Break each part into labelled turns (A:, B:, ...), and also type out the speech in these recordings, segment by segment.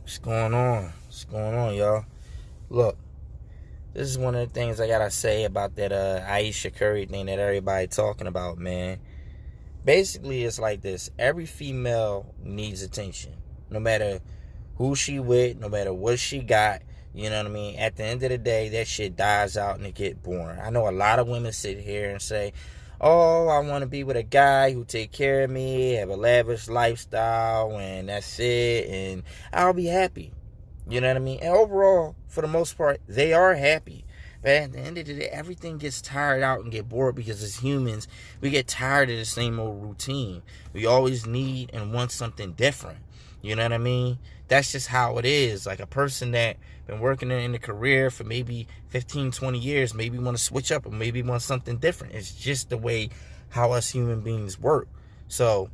A: What's going on? What's going on, y'all? Look, this is one of the things I gotta say about that Ayesha Curry thing that everybody talking about, man. Basically, it's like this: every female needs attention, no matter who she with, no matter what she got. You know what I mean? At the end of the day, that shit dies out and it get boring. I know a lot of women sit here and say, "Oh, I want to be with a guy who take care of me, have a lavish lifestyle, and that's it, and I'll be happy." You know what I mean? And overall, for the most part, they are happy. But at the end of the day, everything gets tired out and get bored because as humans, we get tired of the same old routine. We always need and want something different. You know what I mean? That's just how it is. Like a person that been working in the career for maybe 15, 20 years, maybe want to switch up or maybe want something different. It's just the way how us human beings work. So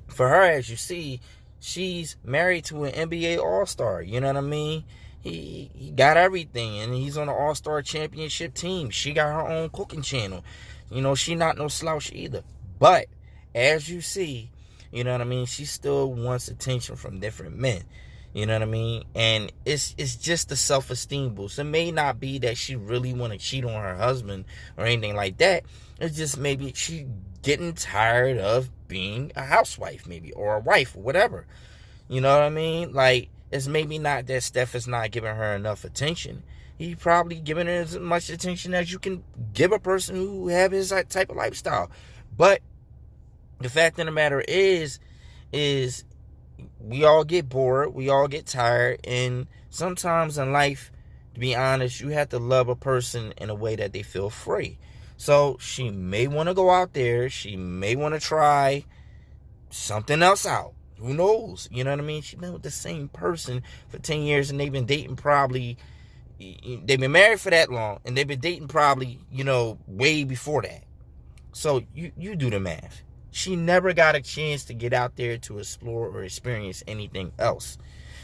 A: for her, as you see, she's married to an NBA All-Star. You know what I mean? He got everything, and he's on the All-Star championship team. She got her own cooking channel. You know, she not no slouch either. But as you see, you know what I mean, she still wants attention from different men. You know what I mean? And it's just a self-esteem boost. It may not be that she really want to cheat on her husband or anything like that. It's just maybe she getting tired of being a housewife, maybe, or a wife, or whatever. You know what I mean? Like, it's maybe not that Steph is not giving her enough attention. He probably giving her as much attention as you can give a person who have his type of lifestyle. But the fact of the matter is we all get bored, we all get tired, and sometimes in life, to be honest, you have to love a person in a way that they feel free. So she may want to go out there, she may want to try something else out. Who knows? You know what I mean? She's been with the same person for 10 years and they've been dating they've been married for that long and they've been dating probably, way before that. So you do the math. She never got a chance to get out there to explore or experience anything else.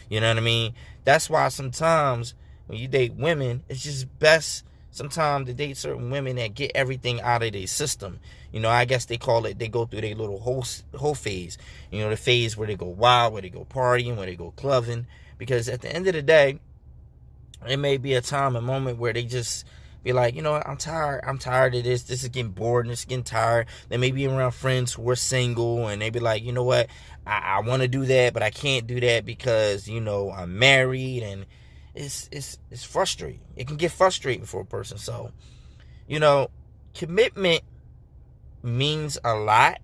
A: You know what I mean? That's why sometimes when you date women, it's just best sometimes to date certain women that get everything out of their system. I guess they call it, they go through their little whole phase. The phase where they go wild, where they go partying, where they go clubbing. Because at the end of the day, it may be a time, a moment where they just be like, I'm tired of this. This is getting bored and it's getting tired. They may be around friends who are single and they be like, you know what, I want to do that, but I can't do that because, I'm married, and it's frustrating. It can get frustrating for a person. So, commitment means a lot,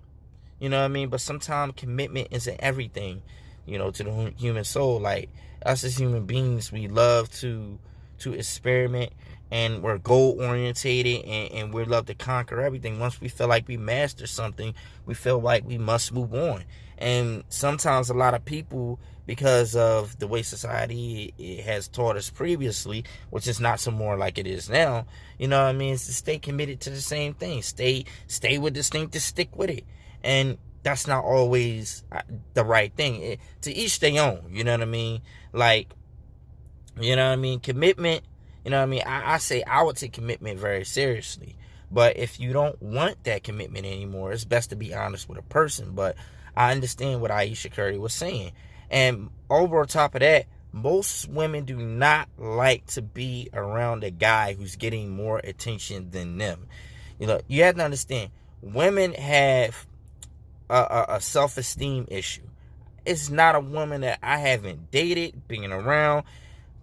A: you know what I mean? But sometimes commitment isn't everything, to the human soul. Like, us as human beings, we love to experiment, and we're goal orientated, and we love to conquer everything. Once we feel like we master something, we feel like we must move on. And sometimes a lot of people, because of the way society has taught us previously, which is not so more like it is now, you know what I mean, is to stay committed to the same thing. Stay with this thing, to stick with it. And that's not always the right thing. To each their own, you know what I mean? Like, commitment, I say I would take commitment very seriously. But if you don't want that commitment anymore, it's best to be honest with a person. But I understand what Ayesha Curry was saying. And over top of that, most women do not like to be around a guy who's getting more attention than them. You have to understand, women have a self-esteem issue. It's not a woman that I haven't dated, being around.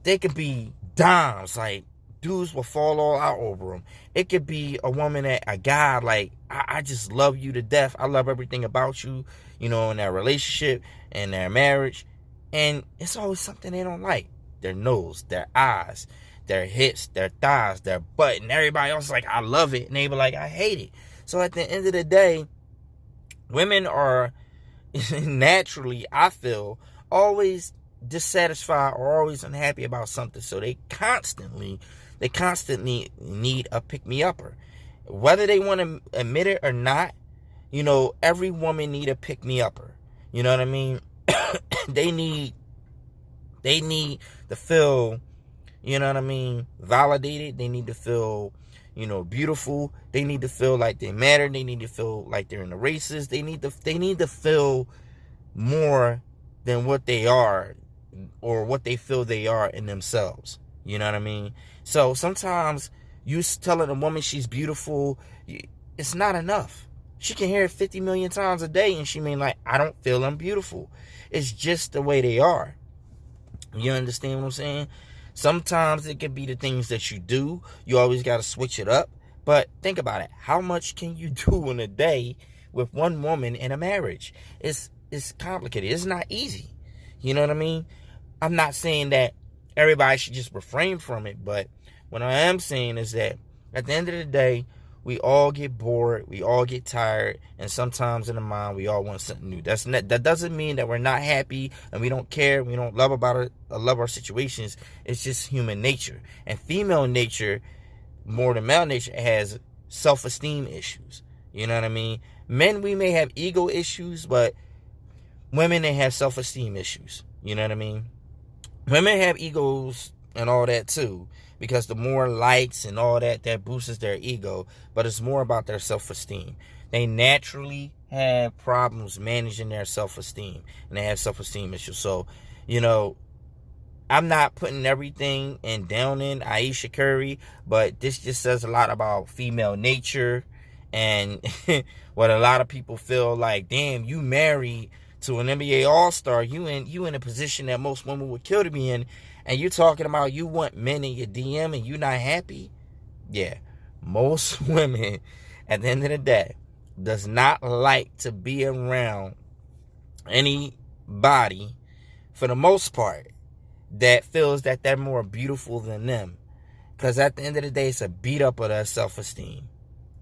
A: They could be dimes, like dudes will fall all out over them. It could be a woman that a guy, like, I just love you to death. I love everything about you, in that relationship and their marriage. And it's always something they don't like. Their nose, their eyes, their hips, their thighs, their butt, and everybody else is like, I love it. And they be like, I hate it. So at the end of the day, women are naturally, I feel, always dissatisfied or always unhappy about something. So they constantly need a pick-me-upper. Whether they want to admit it or not, every woman need a pick-me-upper. You know what I mean? They need to feel, validated. They need to feel, beautiful. They need to feel like they matter. They need to feel like they're in the races. They need to feel more than what they are or what they feel they are in themselves. You know what I mean? So sometimes you telling a woman she's beautiful, it's not enough. She can hear it 50 million times a day and she mean like, I don't feel I'm beautiful. It's just the way they are. You understand what I'm saying? Sometimes it can be the things that you do. You always got to switch it up. But think about it. How much can you do in a day with one woman in a marriage? It's complicated. It's not easy. You know what I mean? I'm not saying that everybody should just refrain from it. But what I am saying is that at the end of the day, we all get bored, we all get tired, and sometimes in the mind we all want something new. That doesn't mean that we're not happy and we don't care, we don't love our situations. It's just human nature. And female nature, more than male nature, has self-esteem issues. You know what I mean? Men, we may have ego issues, but women, they have self-esteem issues. You know what I mean? Women have egos and all that too, because the more likes and all that boosts their ego, but it's more about their self-esteem. They naturally have problems managing their self-esteem, and they have self-esteem issues. So, you know, I'm not putting everything and down in Ayesha Curry, but this just says a lot about female nature and what a lot of people feel like, damn, you married to an NBA All-Star, you in a position that most women would kill to be in, and you're talking about you want men in your DM and you're not happy? Yeah, most women, at the end of the day, does not like to be around anybody, for the most part, that feels that they're more beautiful than them. Because at the end of the day, it's a beat up of their self-esteem.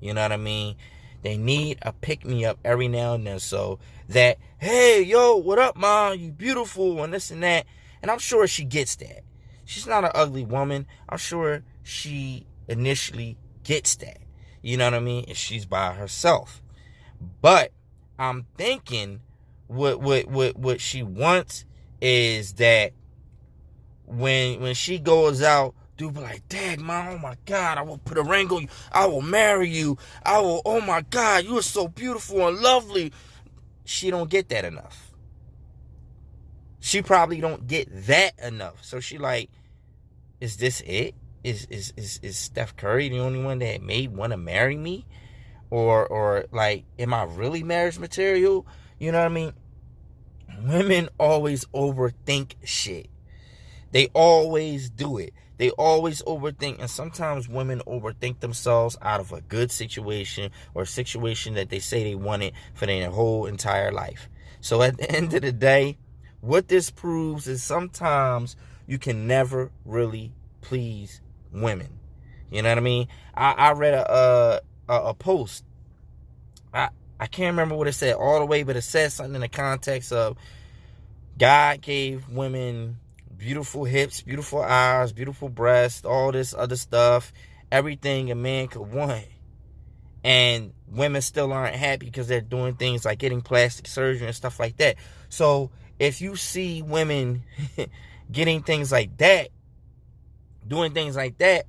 A: You know what I mean? They need a pick-me-up every now and then, so that, hey, yo, what up, mom? You beautiful, and this and that. And I'm sure she gets that. She's not an ugly woman. I'm sure she initially gets that. You know what I mean? If she's by herself. But I'm thinking what she wants is that when she goes out, dude be like, Dad, mom, oh my God, I will put a ring on you. I will marry you. I will, oh my God, you are so beautiful and lovely. She don't get that enough. She probably don't get that enough. So she like, is this it? Is Steph Curry the only one that may want to marry me? Or like, am I really marriage material? You know what I mean? Women always overthink shit. They always do it. They always overthink. And sometimes women overthink themselves out of a good situation or a situation that they say they wanted for their whole entire life. So at the end of the day, what this proves is sometimes you can never really please women. You know what I mean? I read a post. I can't remember what it said all the way, but it said something in the context of God gave women beautiful hips, beautiful eyes, beautiful breasts, all this other stuff, everything a man could want. And women still aren't happy because they're doing things like getting plastic surgery and stuff like that. So if you see women getting things like that, doing things like that,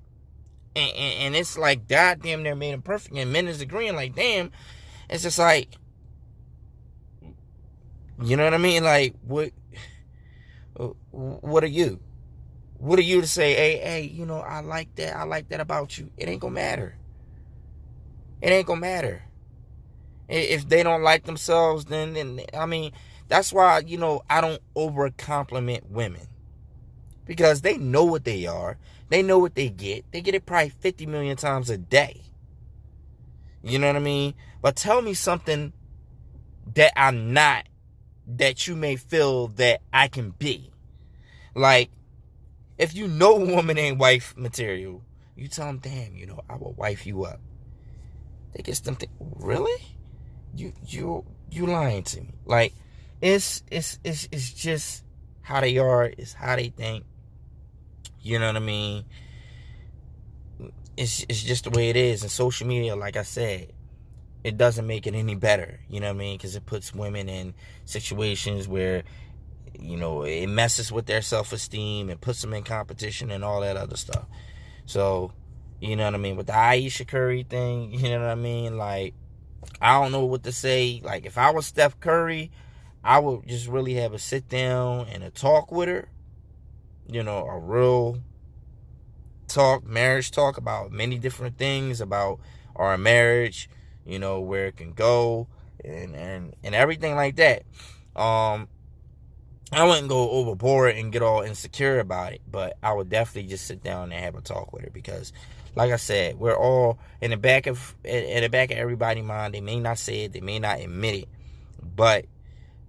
A: and it's like, goddamn, they're made them perfect, and men is agreeing like, damn, it's just like, you know what I mean? Like, what are you? What are you to say, hey, you know, I like that about you? It ain't gonna matter. It ain't gonna matter. If they don't like themselves, then I mean, that's why, you know, I don't over compliment women. Because they know what they are. They know what they get. They get it probably 50 million times a day. You know what I mean? But tell me something that I'm not, that you may feel that I can be. Like, if you know a woman ain't wife material, you tell them, damn, you know, I will wife you up. They get them think, really? You lying to me. Like, it's just how they are, it's how they think. You know what I mean? It's just the way it is. And social media, like I said, it doesn't make it any better. You know what I mean? Because it puts women in situations where, you know, it messes with their self-esteem and puts them in competition and all that other stuff. So, you know what I mean? With the Ayesha Curry thing, you know what I mean? Like, I don't know what to say. Like, if I was Steph Curry, I would just really have a sit down and a talk with her. a real marriage talk about many different things about our marriage, where it can go and everything like that. I wouldn't go overboard and get all insecure about it, but I would definitely just sit down and have a talk with her because, like I said, we're all in the back of everybody's mind. They may not say it, they may not admit it, but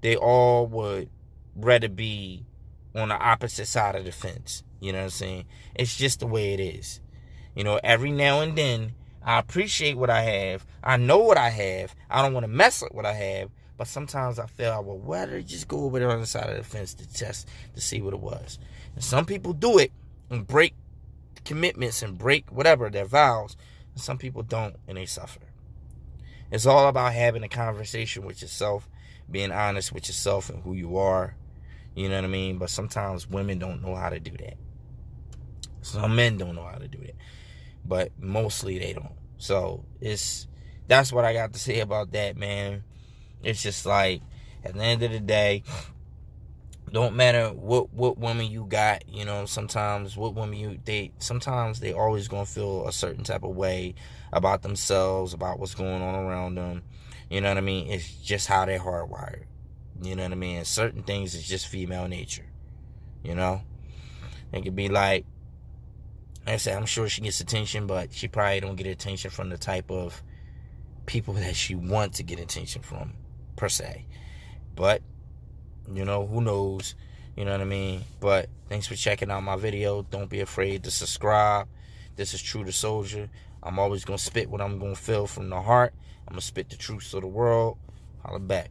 A: they all would rather be on the opposite side of the fence. You know what I'm saying? It's just the way it is. Every now and then, I appreciate what I have. I know what I have. I don't want to mess up what I have. But sometimes I feel I would rather just go over there on the side of the fence to test to see what it was. And some people do it and break commitments and break whatever, their vows. And some people don't, and they suffer. It's all about having a conversation with yourself, being honest with yourself and who you are. You know what I mean? But sometimes women don't know how to do that. Some men don't know how to do that. But mostly they don't. So that's what I got to say about that, man. It's just like, at the end of the day, don't matter what woman you got, sometimes what woman you date, sometimes they always gonna feel a certain type of way about themselves, about what's going on around them. You know what I mean? It's just how they're hardwired. You know what I mean? And certain things is just female nature. It could be like I said, I'm sure she gets attention, but she probably don't get attention from the type of people that she wants to get attention from, per se. But, who knows? You know what I mean? But thanks for checking out my video. Don't be afraid to subscribe. This is True the Soldier. I'm always going to spit what I'm going to feel from the heart. I'm going to spit the truth to the world. Holla back.